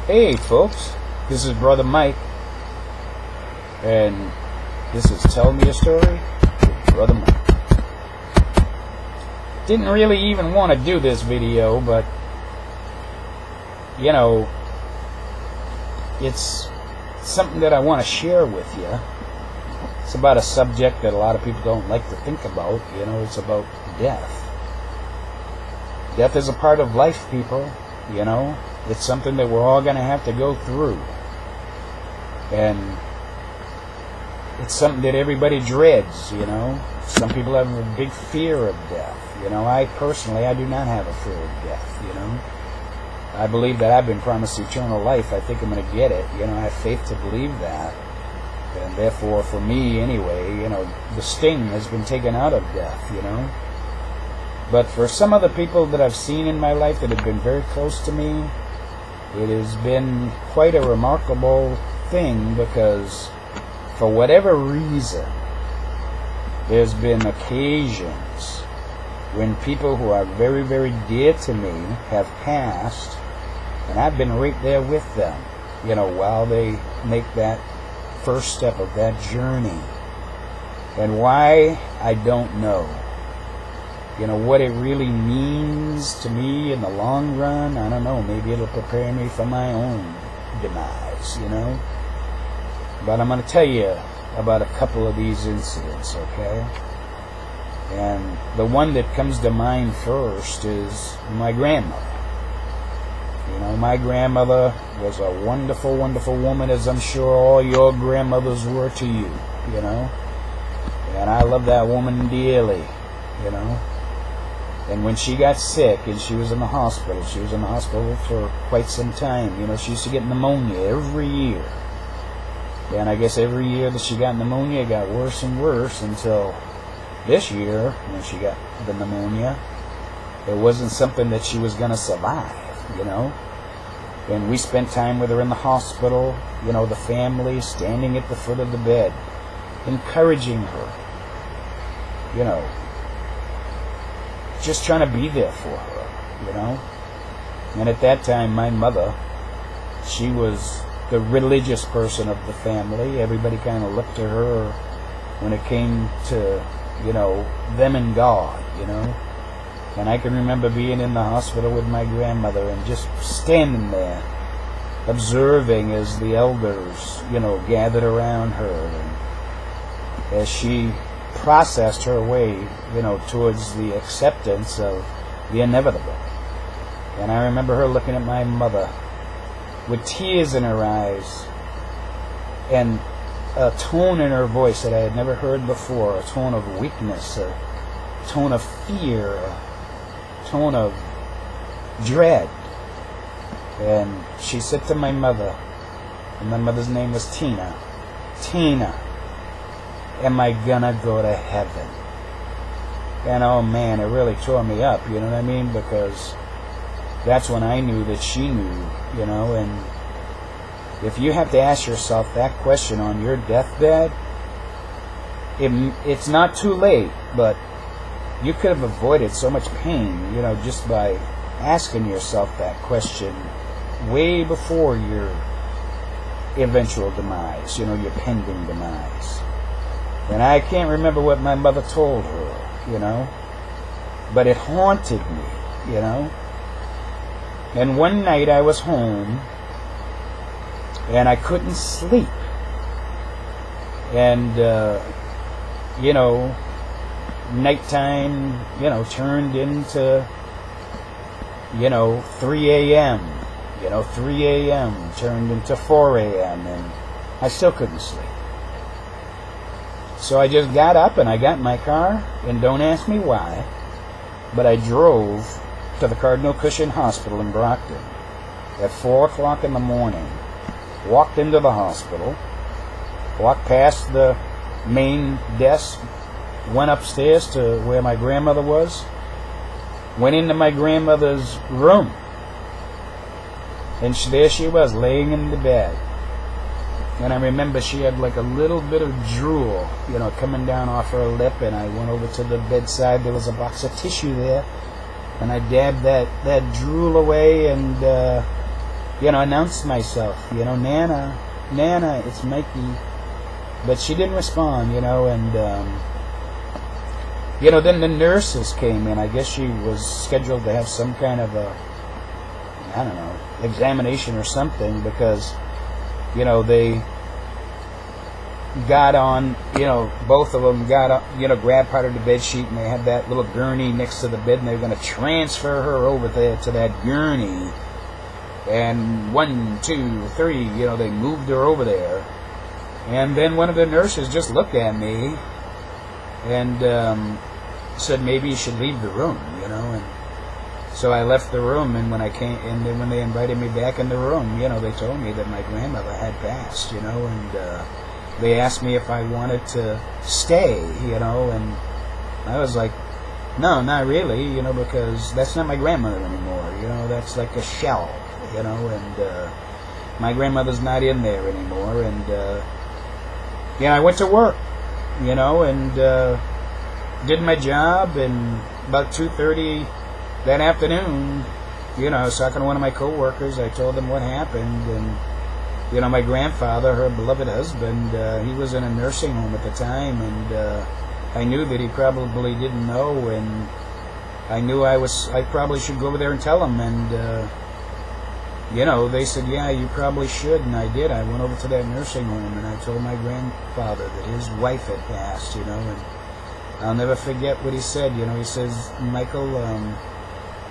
Hey folks, this is Brother Mike, and this is Tell Me a Story with Brother Mike. Didn't really even want to do this video, but you know, it's something that I want to share with you. It's about a subject that a lot of people don't like to think about. You know, it's about death. Death is a part of life, people. You know, it's something that we're all going to have to go through. And it's something that everybody dreads, you know. Some people have a big fear of death. You know, I personally do not have a fear of death, you know. I believe that I've been promised eternal life. I think I'm going to get it. You know, I have faith to believe that. And therefore, for me anyway, you know, the sting has been taken out of death, you know. But for some of the people that I've seen in my life that have been very close to me, it has been quite a remarkable thing, because for whatever reason, there's been occasions when people who are very, very dear to me have passed, and I've been right there with them, you know, while they make that first step of that journey. And why, I don't know. You know, what it really means to me in the long run, I don't know. Maybe it'll prepare me for my own demise, you know. But I'm going to tell you about a couple of these incidents, okay? And the one that comes to mind first is my grandmother. You know, my grandmother was a wonderful, wonderful woman, as I'm sure all your grandmothers were to you, you know. And I love that woman dearly, you know. And when she got sick and she was in the hospital, she was in the hospital for quite some time. You know, she used to get pneumonia every year. And I guess every year that she got pneumonia, it got worse and worse until this year, when she got the pneumonia. It wasn't something that she was going to survive, you know. And we spent time with her in the hospital, you know, the family standing at the foot of the bed, encouraging her, you know, just trying to be there for her, you know. And at that time, my mother, she was the religious person of the family. Everybody kind of looked to her when it came to, you know, them and God, you know. And I can remember being in the hospital with my grandmother and just standing there, observing as the elders, you know, gathered around her, and as she processed her way, you know, towards the acceptance of the inevitable. And I remember her looking at my mother with tears in her eyes and a tone in her voice that I had never heard before, a tone of weakness, a tone of fear, a tone of dread. And she said to my mother, and my mother's name was Tina, "Tina, am I gonna go to heaven?" And oh man, it really tore me up, you know what I mean? Because that's when I knew that she knew, you know. And if you have to ask yourself that question on your deathbed, it's not too late, but you could have avoided so much pain, you know, just by asking yourself that question way before your eventual demise, you know, your pending demise. And I can't remember what my mother told her, you know, but it haunted me, you know. And one night I was home and I couldn't sleep. And, you know, nighttime, you know, turned into, you know, 3 a.m. You know, 3 a.m. turned into 4 a.m. and I still couldn't sleep. So I just got up and I got in my car, and don't ask me why, but I drove to the Cardinal Cushing Hospital in Brockton at 4 o'clock in the morning, walked into the hospital, walked past the main desk, went upstairs to where my grandmother was, went into my grandmother's room, and there she was, laying in the bed. And I remember she had like a little bit of drool, you know, coming down off her lip, and I went over to the bedside. There was a box of tissue there, and I dabbed that drool away, and announce myself, Nana, Nana, it's Mikey. But she didn't respond, and, then the nurses came in. I guess she was scheduled to have some kind of a, I don't know, examination or something, because, they got on, both of them got up, grabbed part of the bed sheet, and they had that little gurney next to the bed, and they were going to transfer her over there to that gurney. And 1, 2, 3, they moved her over there. And then one of the nurses just looked at me and said, maybe you should leave the room, and so I left the room. And when I came, and then when they invited me back in the room, they told me that my grandmother had passed, and they asked me if I wanted to stay, and I was like, no, not really, because that's not my grandmother anymore, that's like a shell, and my grandmother's not in there anymore. And I went to work, and did my job. And about 2:30 that afternoon, I was talking to one of my coworkers. I told them what happened, and my grandfather, her beloved husband, he was in a nursing home at the time, and I knew that he probably didn't know, and I knew I probably should go over there and tell him. And they said, yeah, you probably should, and I did. I went over to that nursing home, and I told my grandfather that his wife had passed, and I'll never forget what he said. He says, Michael,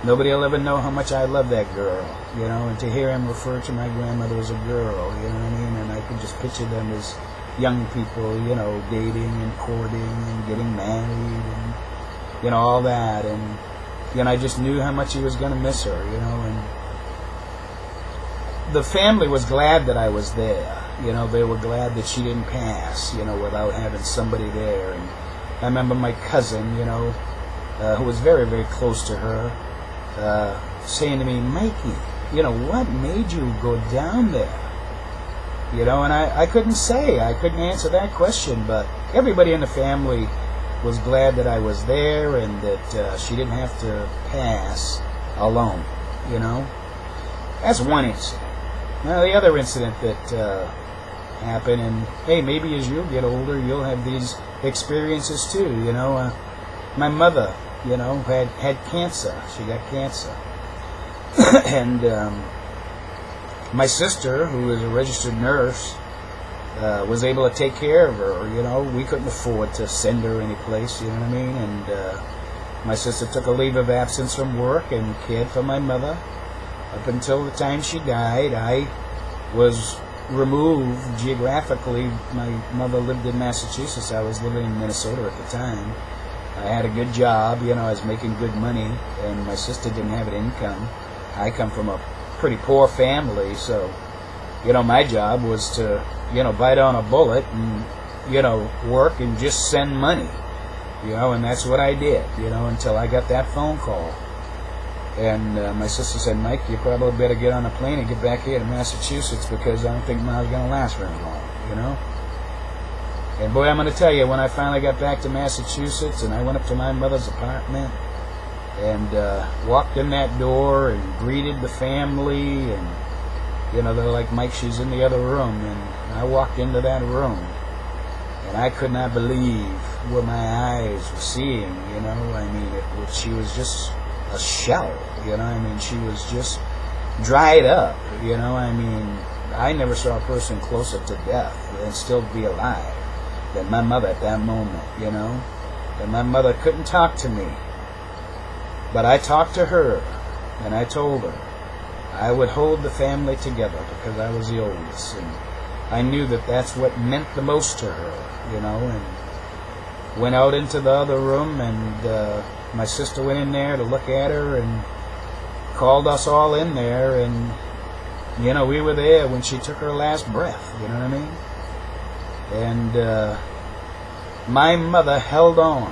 nobody will ever know how much I love that girl, and to hear him refer to my grandmother as a girl, and I could just picture them as young people, dating and courting and getting married and, all that, and, I just knew how much he was going to miss her, and the family was glad that I was there. They were glad that she didn't pass, without having somebody there. And I remember my cousin, who was very, very close to her, saying to me, Mikey, what made you go down there? And I couldn't say. I couldn't answer that question, but everybody in the family was glad that I was there and that she didn't have to pass alone, That's one incident. Now, the other incident that happened, and hey, maybe as you get older, you'll have these experiences too. My mother, had cancer. She got cancer, and my sister, who is a registered nurse, was able to take care of her. We couldn't afford to send her any place. And my sister took a leave of absence from work and cared for my mother. Up until the time she died, I was removed geographically. My mother lived in Massachusetts. I was living in Minnesota at the time. I had a good job, I was making good money, and my sister didn't have an income. I come from a pretty poor family, so, my job was to, bite on a bullet and, work and just send money, and that's what I did, until I got that phone call. And my sister said, Mike, you probably better get on a plane and get back here to Massachusetts, because I don't think Mom's going to last very long, And boy, I'm going to tell you, when I finally got back to Massachusetts and I went up to my mother's apartment and walked in that door and greeted the family, and, they're like, Mike, she's in the other room. And I walked into that room, and I could not believe what my eyes were seeing, she was just a shell, she was just dried up, I never saw a person closer to death and still be alive than my mother at that moment, And my mother couldn't talk to me, but I talked to her, and I told her I would hold the family together because I was the oldest, and I knew that that's what meant the most to her, and went out into the other room, and my sister went in there to look at her and called us all in there, and, we were there when she took her last breath, And my mother held on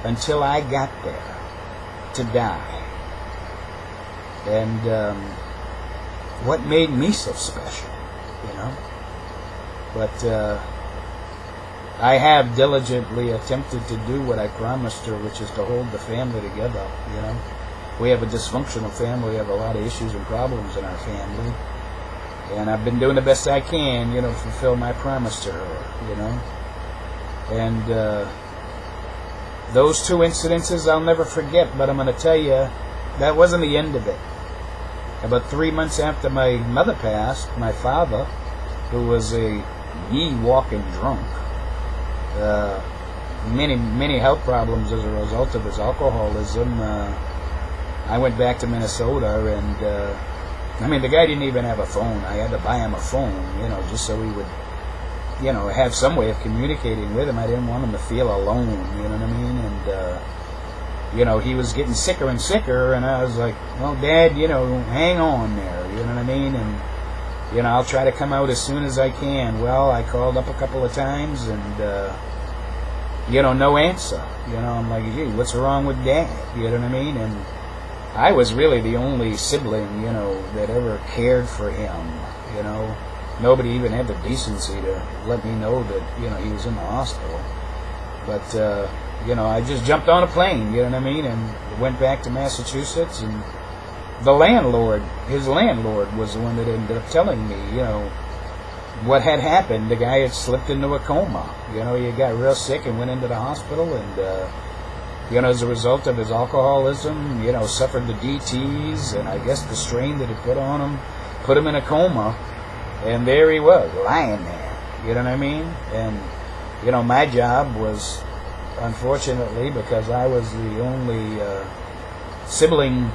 until I got there to die. And what made me so special, But I have diligently attempted to do what I promised her, which is to hold the family together, we have a dysfunctional family. We have a lot of issues and problems in our family. And I've been doing the best I can, to fulfill my promise to her, And those two incidences I'll never forget, but I'm going to tell you, that wasn't the end of it. About 3 months after my mother passed, my father, who was a walking drunk, many health problems as a result of his alcoholism, I went back to Minnesota, and the guy didn't even have a phone. I had to buy him a phone, just so he would, have some way of communicating with him. I didn't want him to feel alone, you know what I mean? And, he was getting sicker and sicker, and I was like, well, Dad, hang on there, you know what I mean? And, I'll try to come out as soon as I can. Well, I called up a couple of times, and, no answer. I'm like, gee, what's wrong with Dad? You know what I mean? And I was really the only sibling, that ever cared for him, Nobody even had the decency to let me know that, he was in the hospital. But, I just jumped on a plane, you know what I mean, and went back to Massachusetts, and his landlord was the one that ended up telling me, what had happened. The guy had slipped into a coma. He got real sick and went into the hospital, and, as a result of his alcoholism, suffered the DTs, and I guess the strain that it put on him, put him in a coma, and there he was, lying there, you know what I mean? And, my job was, unfortunately, because I was the only sibling,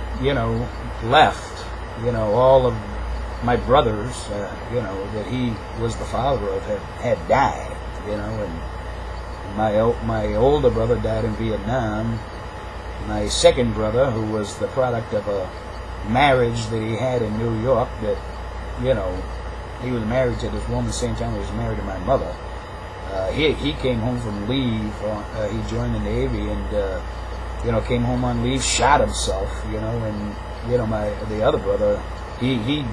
left, all of my brothers, that he was the father of had died, and my older brother died in Vietnam. My second brother, who was the product of a marriage that he had in New York, that, he was married to this woman the same time he was married to my mother. He came home from leave. He joined the Navy and, came home on leave, shot himself, and, the other brother, he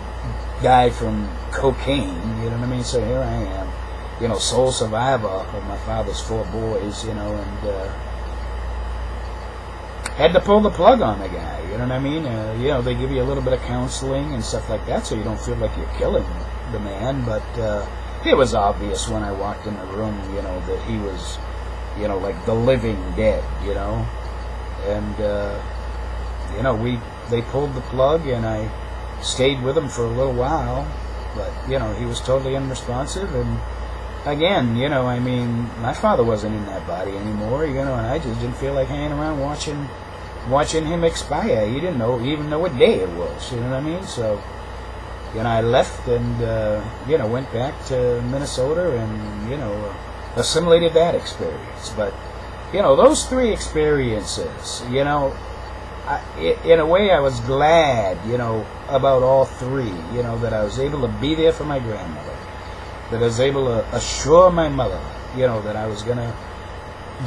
died from cocaine, you know what I mean? So here I am, sole survivor of my father's 4 boys, and had to pull the plug on the guy, you know what I mean? They give you a little bit of counseling and stuff like that so you don't feel like you're killing the man, but it was obvious when I walked in the room, that he was, like the living dead, and, they pulled the plug, and I stayed with him for a little while, but, he was totally unresponsive, and again, my father wasn't in that body anymore, and I just didn't feel like hanging around watching him expire. He didn't even know what day it was, you know what I mean? So, I left and, went back to Minnesota and, assimilated that experience. But, those 3 experiences, in a way I was glad, about all 3, that I was able to be there for my grandmother, that I was able to assure my mother, that I was going to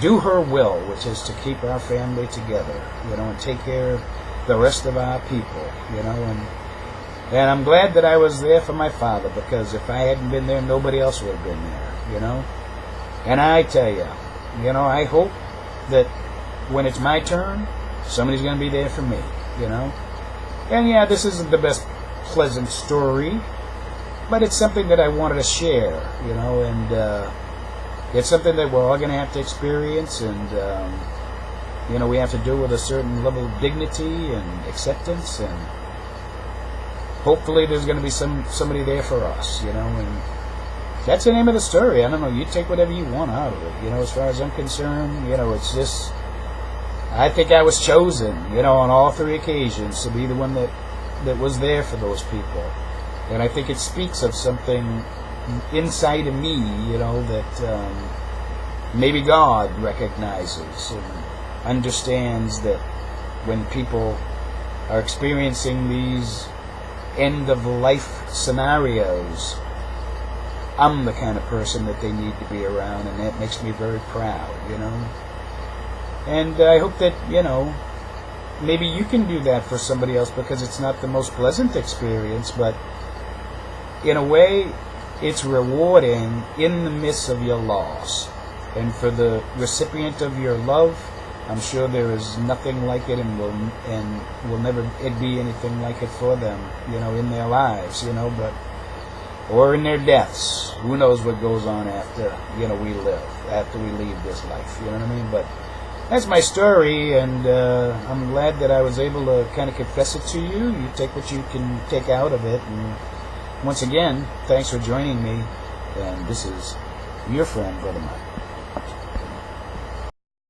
do her will, which is to keep our family together, and take care of the rest of our people, and I'm glad that I was there for my father, because if I hadn't been there, nobody else would have been there, And I tell you, I hope that when it's my turn, somebody's going to be there for me, And yeah, this isn't the best pleasant story, but it's something that I wanted to share, and it's something that we're all going to have to experience, and, we have to do with a certain level of dignity and acceptance, and hopefully there's going to be somebody there for us, and that's the name of the story. I don't know, you take whatever you want out of it, as far as I'm concerned, it's just, I think I was chosen, on all 3 occasions to be the one that was there for those people, and I think it speaks of something inside of me, that maybe God recognizes and understands that when people are experiencing these end-of-life scenarios, I'm the kind of person that they need to be around, and that makes me very proud, And I hope that, maybe you can do that for somebody else, because it's not the most pleasant experience, but in a way, it's rewarding in the midst of your loss. And for the recipient of your love, I'm sure there is nothing like it, and will never be anything like it for them, in their lives, but or in their deaths. Who knows what goes on after after we leave this life? You know what I mean? But that's my story, and I'm glad that I was able to kind of confess it to you. You take what you can take out of it, and once again, thanks for joining me. And this is your friend, Brother Mike.